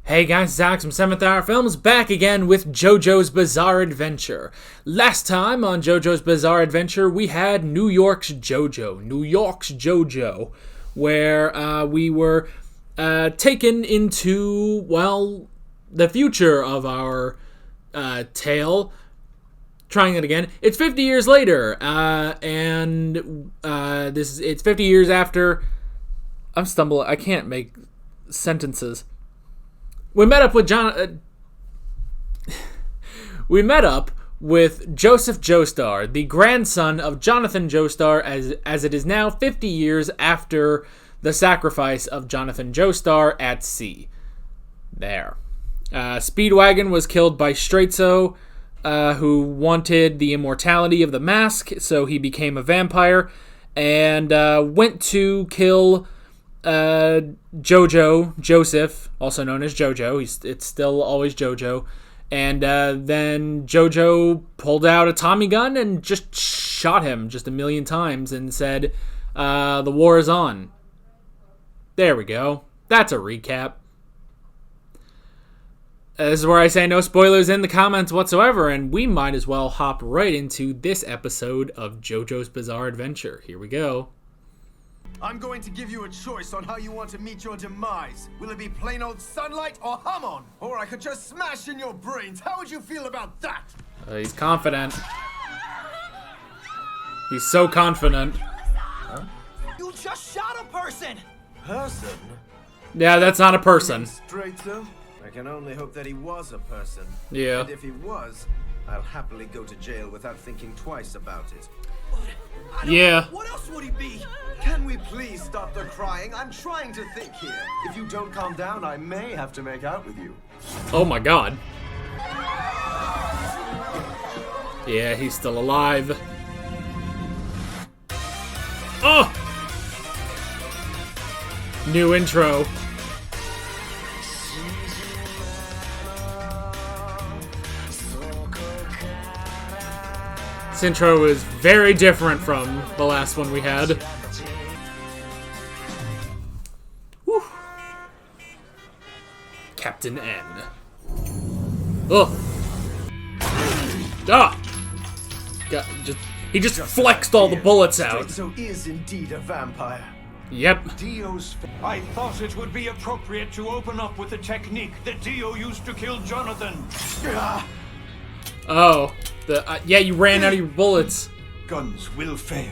Hey guys, it's Alex from 7th Hour Films, back again with JoJo's Bizarre Adventure. Last time on JoJo's Bizarre Adventure, we had New York's JoJo, where we were taken into, well, the future of our tale. Trying it again. It's 50 years later, and it's 50 years after. I'm stumbling. I can't make sentences. We met up with Joseph Joestar, the grandson of Jonathan Joestar, as it is now 50 years after the sacrifice of Jonathan Joestar at sea. There. Speedwagon was killed by Straitso, who wanted the immortality of the mask, so he became a vampire, and went to kill Joseph, also known as JoJo. It's still always JoJo. And then JoJo pulled out a Tommy gun and just shot him just a million times and said, the war is on. There we go. That's a recap. This is where I say no spoilers in the comments whatsoever, and we might as well hop right into this episode of JoJo's Bizarre Adventure. Here we go. I'm going to give you a choice on how you want to meet your demise. Will it be plain old sunlight or Hamon? Or I could just smash in your brains. How would you feel about that? He's confident. He's so confident. Huh? You just shot a person! Person? Yeah, that's not a person. Straight so? I can only hope that he was a person. Yeah. And if he was, I'll happily go to jail without thinking twice about it. Yeah. What else would he be? Can we please stop the crying? I'm trying to think here. If you don't calm down, I may have to make out with you. Oh my god. Yeah, he's still alive. Oh! New intro. This intro is very different from the last one we had. Whew. Captain N. Ugh. Ah! He just flexed all the bullets out. So is indeed a vampire. Yep. Dio's. I thought it would be appropriate to open up with the technique that Dio used to kill Jonathan. Oh. Yeah, you ran out of your bullets. Guns will fail.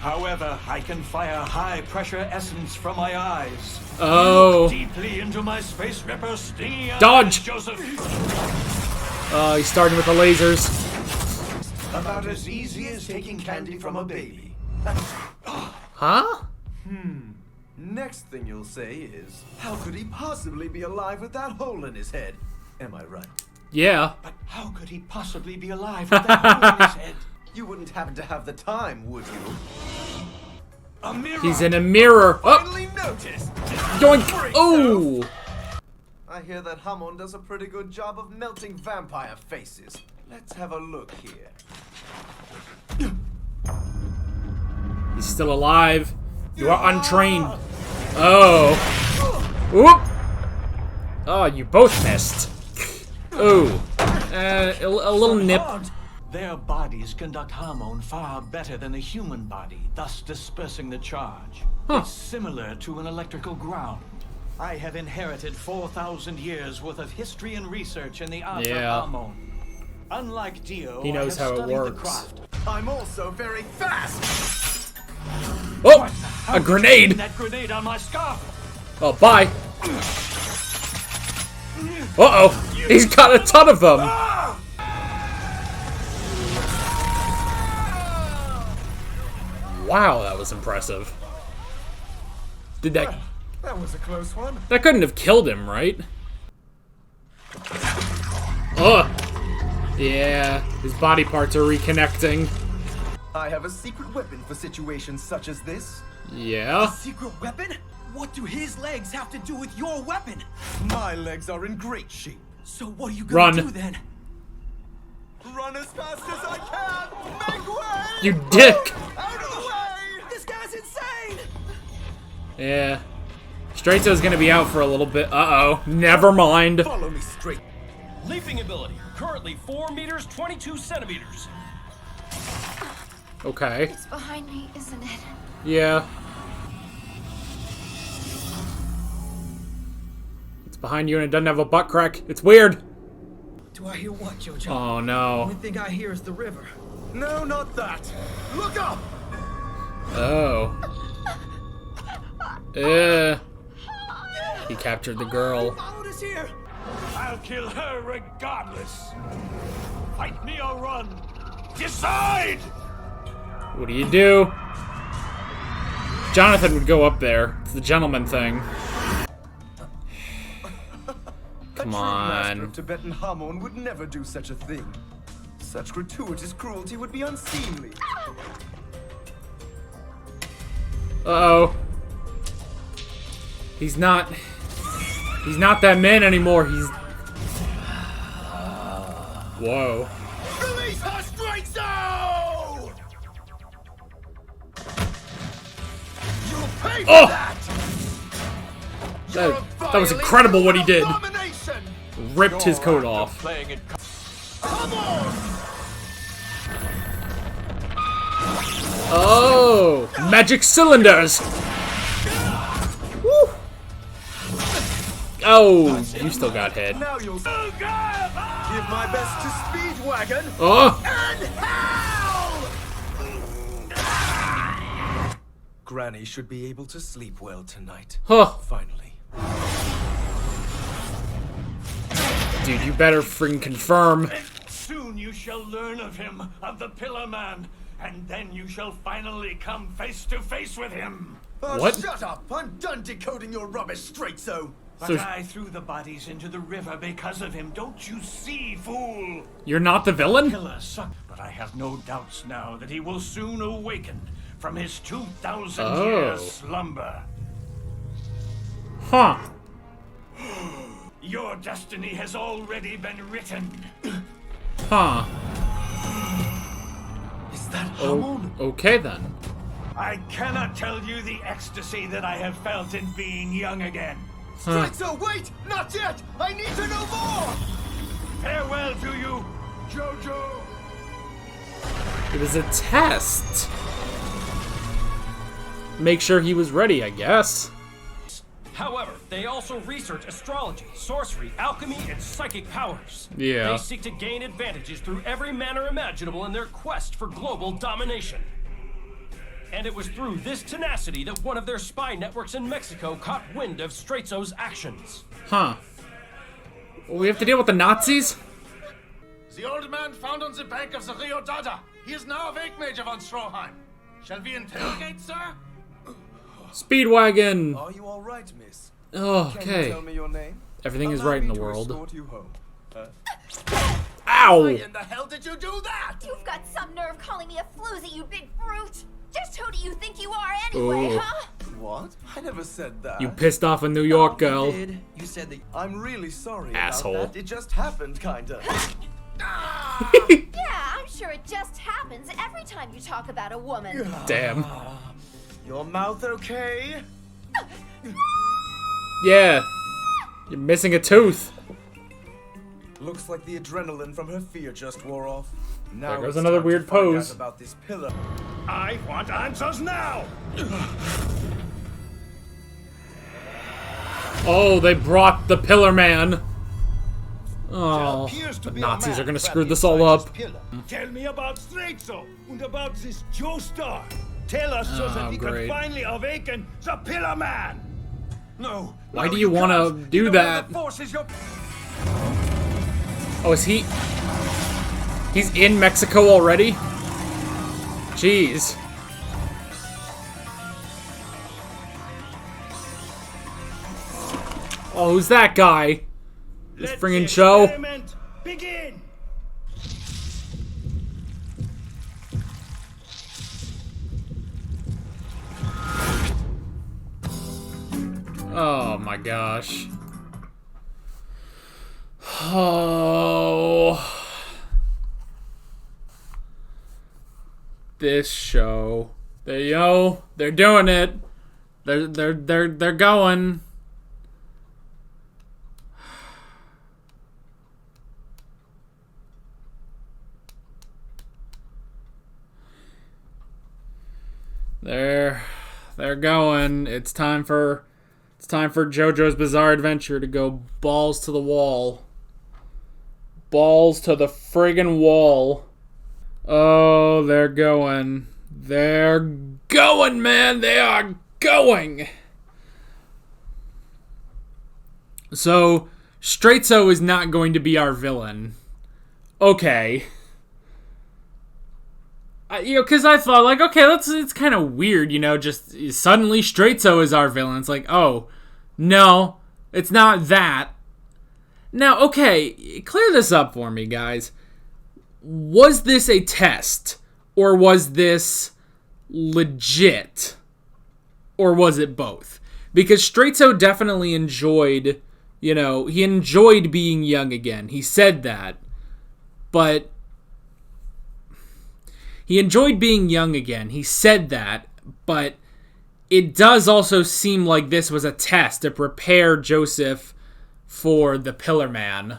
However, I can fire high-pressure essence from my eyes. Oh. Look deeply into my space ripper stingy Dodge! eyes, Joseph. He's starting with the lasers. About as easy as taking candy from a baby. Huh? Next thing you'll say is, how could he possibly be alive with that hole in his head? Am I right? Yeah. But how could he possibly be alive with that hole in his head? You wouldn't happen to have the time, would you? A mirror! He's in a mirror. Oh! Finally noticed! Doink! Oh! I hear that Hamon does a pretty good job of melting vampire faces. Let's have a look here. He's still alive. You are untrained. Oh. Whoop! Oh, you both missed. Oh. A little nip. Their bodies conduct hormone far better than the human body, thus dispersing the charge. Huh. It's similar to an electrical ground. I have inherited 4,000 years worth of history and research in the art of hormone. Unlike Dio, He knows I have how it studied works. the craft. I'm also very fast! Oh! How A did you grenade! aim that grenade on my scarf? Oh, bye. Uh-oh. He's got a ton of them. Wow, that was impressive. Did that... That was a close one. That couldn't have killed him, right? Ugh. Yeah, his body parts are reconnecting. I have a secret weapon for situations such as this. Yeah. Secret weapon? What do his legs have to do with your weapon? My legs are in great shape. So what are you gonna do then? Run as fast as I can! Make way! You dick! Out of the way! This guy's insane! Yeah. Straighto's gonna be out for a little bit. Uh-oh. Never mind. Follow me straight. Leaping ability, currently 4 meters, 22 centimeters. Okay. It's behind me, isn't it? Yeah. It's behind you and it doesn't have a butt crack. It's weird. Do I hear what, JoJo? Oh, The no. only thing I hear is the river. No, not that. Look up! Oh. He captured the girl. Followed us here. I'll kill her regardless. Fight me or run. Decide! What do you do? Jonathan would go up there. It's the gentleman thing. Come Master on. of Tibetan Hamon would never do such a thing. Such gratuitous cruelty would be unseemly. Uh-oh. He's not that man anymore. He's... Whoa. Release her, straight so! You'll pay for Oh! that! That was incredible what he did. Abomination! Ripped his coat off. Playing it. Come on! Oh! Magic cylinders! Woo! Oh, you still got hit. Now you'll give my best to Speedwagon Oh! and hell! Granny should be able to sleep well tonight. Huh. Finally. Dude, you better freaking confirm. Soon you shall learn of him, of the Pillar Man, and then you shall finally come face to face with him. Oh, What? Shut up! I'm done decoding your rubbish, straight so. But So- I threw the bodies into the river because of him. Don't you see, fool? You're not the villain? Pillar sucked, but I have no doubts now that he will soon awaken from his 2,000-year slumber. Huh. Your destiny has already been written. Huh. Is that Oh, okay then. I cannot tell you the ecstasy that I have felt in being young again. Huh. Straight so, wait! Not yet! I need to know more! Farewell to you, JoJo. It was a test. Make sure he was ready, I guess. However, they also research astrology, sorcery, alchemy, and psychic powers. Yeah. They seek to gain advantages through every manner imaginable in their quest for global domination. And it was through this tenacity that one of their spy networks in Mexico caught wind of Straighto's actions. Huh. We have to deal with the Nazis? The old man found on the bank of the Rio Dada. He is now a Wegmajor von Stroheim. Shall we interrogate, sir? Speedwagon! Are you all right, miss? Oh, Can you okay. tell me your name? Everything is Allow right in me the to world. escort you home. Ow! Why in the hell did you do that? You've got some nerve calling me a floozy, you big brute! Just who do you think you are anyway, Ooh. huh? What? I never said that. You pissed off a New York girl. You did. You said that. I'm really sorry Asshole. about that. It just happened, kinda. Yeah, I'm sure it just happens every time you talk about a woman. Damn. Your mouth okay? Yeah. You're missing a tooth. Looks like the adrenaline from her fear just wore off. Now There goes it's another time to weird find pose. out about this pillar. I want answers now. Oh, they brought the Pillar Man. Oh, appears to the be a Nazis man are gonna trapped screw this inside all this up. pillar. Tell me about Straighto and about this Joestar. Tell us so that Oh, we great. can finally awaken the Pillar Man. No. Why no, do you wanna can't. do You know that? The force is your... Oh, is he? He's in Mexico already? Jeez. Oh, who's that guy? This Let friggin' the show. experiment begin. Oh my gosh. Oh. This show. They're doing it. They're going. They're going. It's time for JoJo's Bizarre Adventure to go balls to the wall. Balls to the friggin' wall. Oh, they're going. They're going, man. They are going. So, Straitso is not going to be our villain. Okay. Because I thought, like, okay, it's kind of weird, just suddenly Straitso is our villain. It's like, oh, no, it's not that. Now, okay, clear this up for me, guys. Was this a test? Or was this legit? Or was it both? Because Straitso definitely enjoyed, he enjoyed being young again. He said that. But he enjoyed being young again. He said that. But it does also seem like this was a test to prepare Joseph for the Pillar Man.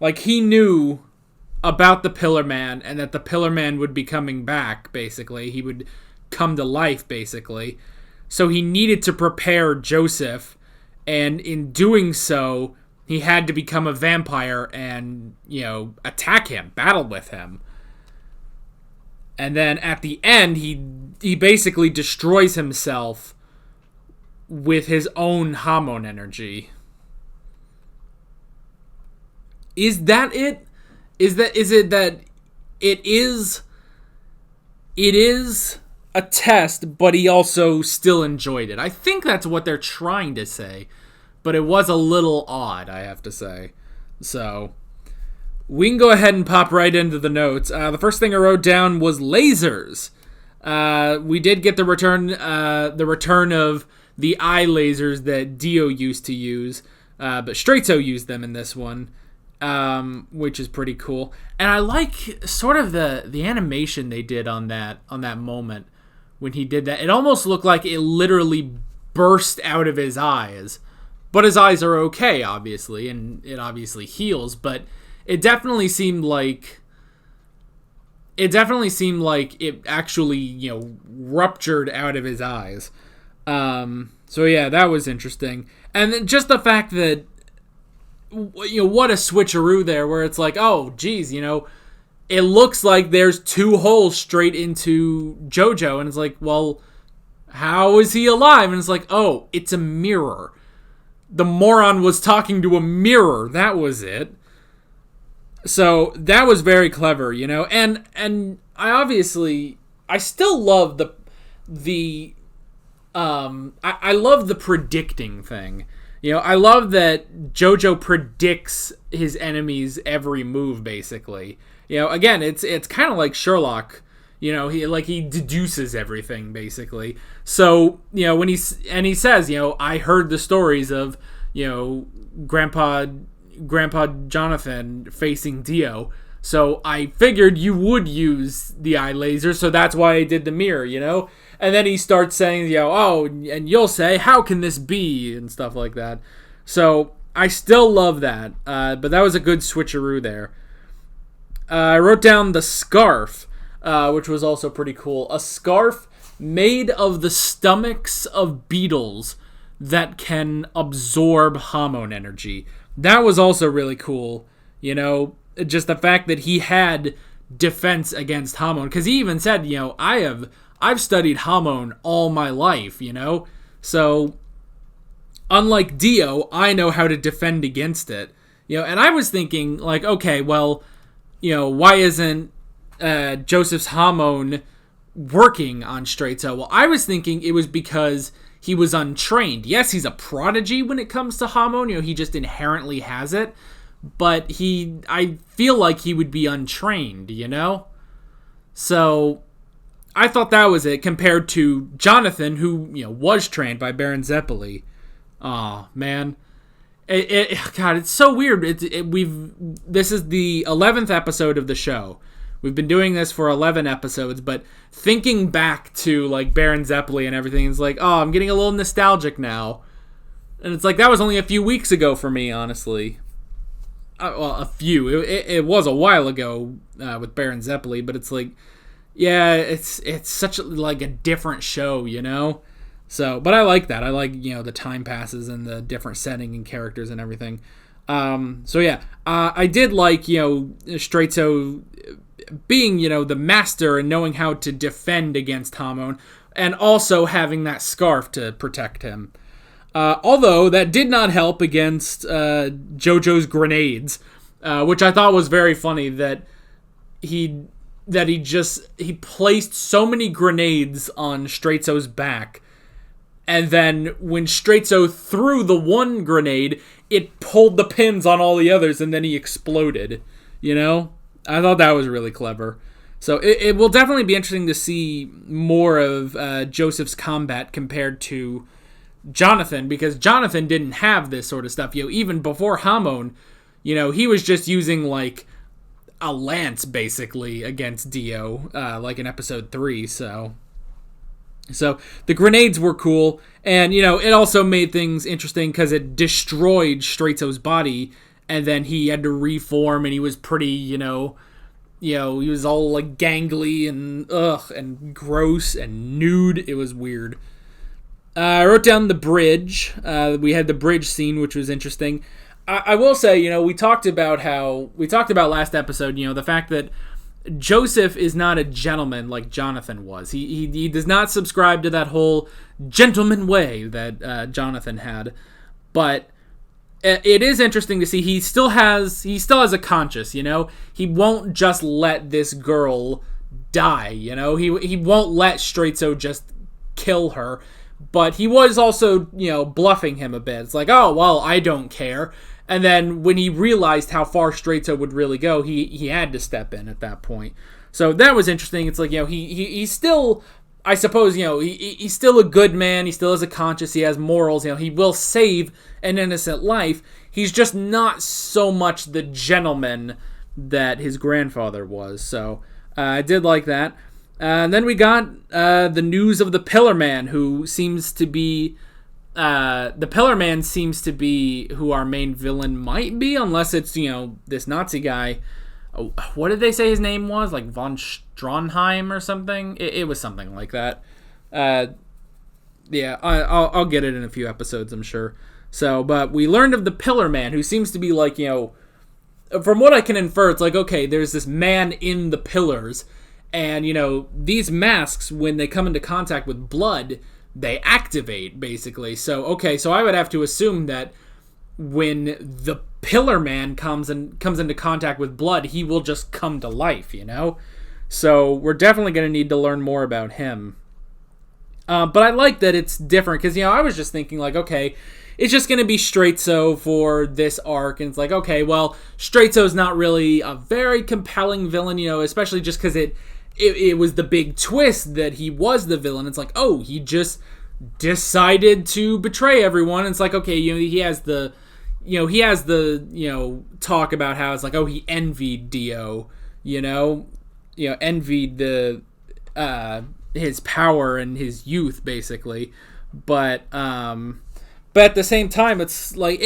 Like, he knew about the Pillar Man and that the Pillar Man would be coming back, basically. He would come to life, basically. So he needed to prepare Joseph, and in doing so, he had to become a vampire and, attack him, battle with him. And then at the end, he basically destroys himself with his own Hamon energy. Is that it? Is it that it is a test, but he also still enjoyed it? I think that's what they're trying to say, but it was a little odd, I have to say. So we can go ahead and pop right into the notes. The first thing I wrote down was lasers. We did get the return of the eye lasers that Dio used to use, but Straitso used them in this one. Which is pretty cool. And I like sort of the animation they did on that moment when he did that. It almost looked like it literally burst out of his eyes. But his eyes are okay, obviously, and it obviously heals, but it definitely seemed like it actually, ruptured out of his eyes. So yeah, that was interesting. And then just the fact that what a switcheroo there, where it's like, oh, geez, it looks like there's two holes straight into JoJo, and it's like, well, how is he alive? And it's like, oh, it's a mirror. The moron was talking to a mirror. That was it. So that was very clever, and I still love I love the predicting thing. I love that JoJo predicts his enemy's every move, basically. Again, it's kind of like Sherlock. He deduces everything, basically. So, when he says, I heard the stories of, Grandpa Jonathan facing Dio. So I figured you would use the eye laser, so that's why I did the mirror, And then he starts saying, oh, and you'll say, how can this be? And stuff like that. So I still love that. But that was a good switcheroo there. I wrote down the scarf, which was also pretty cool. A scarf made of the stomachs of beetles that can absorb Hamon energy. That was also really cool. Just the fact that he had defense against Hamon. Because he even said, I've studied Hamon all my life, So, unlike Dio, I know how to defend against it. And I was thinking, like, okay, well, why isn't Joseph's Hamon working on Straitso? Well, I was thinking it was because he was untrained. Yes, he's a prodigy when it comes to Hamon. He just inherently has it. But I feel like he would be untrained, So I thought that was it, compared to Jonathan, who, was trained by Baron Zeppeli. Aw, man. God, it's so weird. This is the 11th episode of the show. We've been doing this for 11 episodes, but thinking back to, like, Baron Zeppeli and everything, it's like, oh, I'm getting a little nostalgic now. And it's like, that was only a few weeks ago for me, honestly. a few. It was a while ago with Baron Zeppeli, but it's like, yeah, it's such like a different show, you know? So, but I like that. I like, you know, the time passes and the different setting and characters and everything. So yeah, I did like, you know, Straizo being, you know, the master and knowing how to defend against Hamon, and also having that scarf to protect him. Although that did not help against JoJo's grenades, which I thought was very funny that he placed so many grenades on Straizo's back, and then when Straizo threw the one grenade, it pulled the pins on all the others, and then he exploded. You know? I thought that was really clever. So it will definitely be interesting to see more of Joseph's combat compared to Jonathan, because Jonathan didn't have this sort of stuff. You know, even before Hamon, you know, he was just using like a lance basically against Dio, like in episode 3. So the grenades were cool, and you know, it also made things interesting because it destroyed Straizo's body, and then he had to reform, and he was pretty, you know, he was all like gangly and and gross and nude. It was weird. I wrote down the bridge. We had the bridge scene, which was interesting. I will say, you know, we talked about last episode, you know, the fact that Joseph is not a gentleman like Jonathan was. He does not subscribe to that whole gentleman way that Jonathan had. But it is interesting to see he still has a conscience, you know. He won't just let this girl die, you know. He won't let Straizo just kill her. But he was also, you know, bluffing him a bit. It's like, oh, well, I don't care. And then when he realized how far Straizo would really go, he had to step in at that point. So that was interesting. It's like, you know, he's still, I suppose, you know, he's still a good man. He still has a conscience. He has morals. You know, he will save an innocent life. He's just not so much the gentleman that his grandfather was. So I did like that. And then we got the news of the Pillar Man, who seems to be... the Pillar Man seems to be who our main villain might be, unless it's, you know, this Nazi guy. Oh, what did they say his name was? Like von Stronheim or something? It was something like that. Yeah, I'll get it in a few episodes, I'm sure. So, but we learned of the Pillar Man, who seems to be like, you know... From what I can infer, it's like, okay, there's this man in the pillars... And, you know, these masks, when they come into contact with blood, they activate, basically. So, okay, so I would have to assume that when the Pillar Man comes into contact with blood, he will just come to life, you know? So, we're definitely going to need to learn more about him. But I like that it's different, because, you know, I was just thinking, like, okay, it's just going to be Straizo for this arc, and it's like, okay, well, Straizo's not really a very compelling villain, you know, especially just because it was the big twist that he was the villain. It's like, oh, he just decided to betray everyone. And it's like, okay, you know, he has the talk about how it's like, oh, he envied Dio, envied the his power and his youth, basically. But at the same time, it's like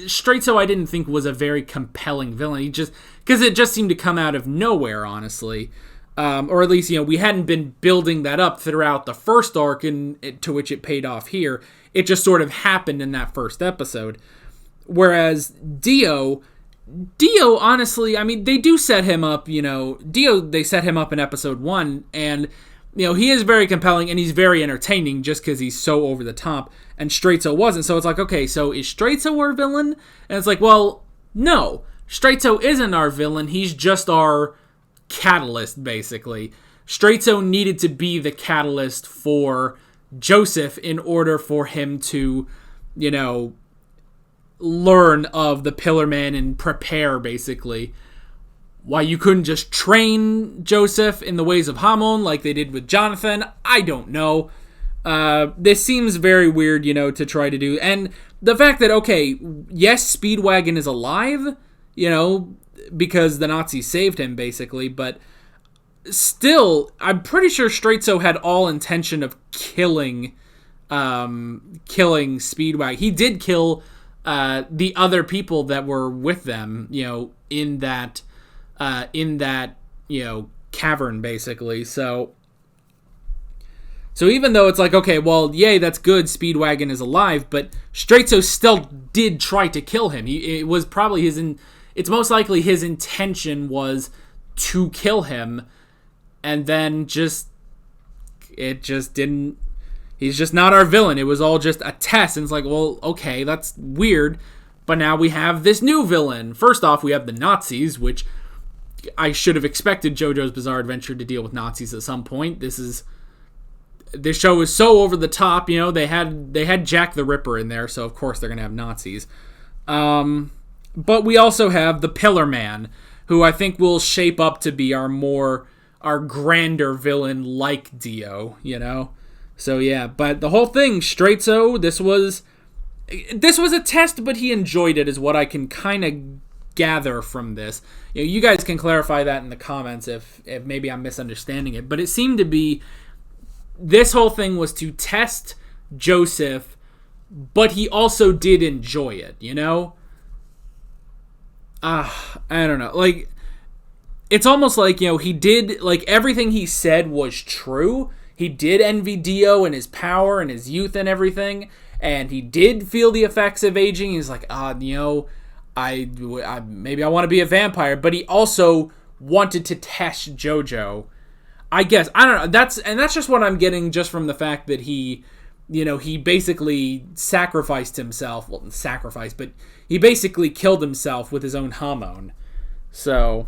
Straizo I didn't think was a very compelling villain. Because it just seemed to come out of nowhere, honestly. Or at least, you know, we hadn't been building that up throughout the first arc to which it paid off here. It just sort of happened in that first episode. Whereas Dio, honestly, I mean, they do set him up, you know. They set him up in episode 1, and, you know, he is very compelling, and he's very entertaining just because he's so over the top, and Straizo wasn't. So it's like, okay, so is Straizo our villain? And it's like, well, no. Straizo isn't our villain. He's just our catalyst, basically. Straizo needed to be the catalyst for Joseph in order for him to, you know, learn of the Pillar Man and prepare, basically. Why you couldn't just train Joseph in the ways of Hamon like they did with Jonathan, I don't know. This seems very weird, you know, to try to do. And the fact that, okay, yes, Speedwagon is alive, you know, because the Nazis saved him, basically, but still, I'm pretty sure Straizo had all intention of killing Speedwagon. He did kill the other people that were with them, you know, in that you know, cavern, basically. So even though it's like, okay, well, yay, that's good, Speedwagon is alive, but Straizo still did try to kill him. It was probably it's most likely his intention was to kill him, and then it just didn't. He's just not our villain. It was all just a test, and it's like, well, okay, that's weird, but now we have this new villain. First off, we have the Nazis, which I should have expected JoJo's Bizarre Adventure to deal with Nazis at some point. This show is so over the top, you know. They had Jack the Ripper in there, so of course they're gonna have Nazis. But we also have the Pillar Man, who I think will shape up to be our grander villain like Dio, you know. So yeah, but the whole thing, Straizo, this was a test, but he enjoyed it, is what I can kind of gather from this. You know, you guys can clarify that in the comments if maybe I'm misunderstanding it, but it seemed to be this whole thing was to test Joseph, but he also did enjoy it, you know? I don't know. Like, it's almost like, you know, he did, like, everything he said was true. He did envy Dio and his power and his youth and everything, and he did feel the effects of aging. He's like, you know, I maybe I want to be a vampire, but he also wanted to test JoJo. I guess, I don't know. That's just what I'm getting just from the fact that he, you know, he basically sacrificed himself. Well, but he basically killed himself with his own hormone. So,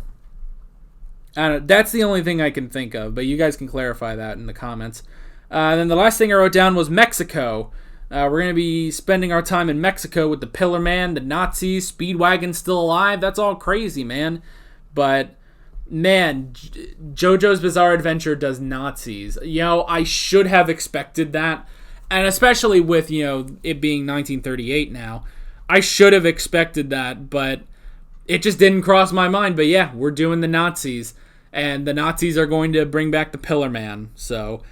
I don't know, that's the only thing I can think of, but you guys can clarify that in the comments. Then the last thing I wrote down was Mexico. We're going to be spending our time in Mexico with the Pillar Man, the Nazis, Speedwagon still alive. That's all crazy, man. But, man, JoJo's Bizarre Adventure does Nazis. You know, I should have expected that. And especially with, you know, it being 1938 now, I should have expected that, but it just didn't cross my mind. But yeah, we're doing the Nazis, and the Nazis are going to bring back the Pillar Man. So,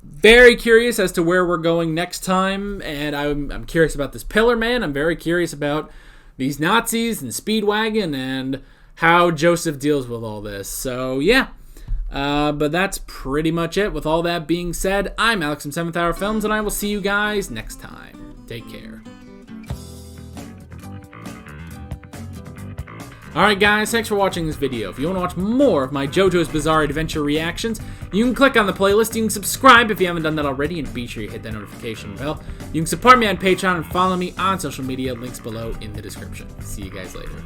very curious as to where we're going next time, and I'm curious about this Pillar Man. I'm very curious about these Nazis and Speedwagon and how Joseph deals with all this. So, yeah. But that's pretty much it. With all that being said, I'm Alex from 7th Hour Films, and I will see you guys next time. Take care. Alright guys, thanks for watching this video. If you want to watch more of my JoJo's Bizarre Adventure reactions, you can click on the playlist, you can subscribe if you haven't done that already, and be sure you hit that notification bell. You can support me on Patreon and follow me on social media, links below in the description. See you guys later.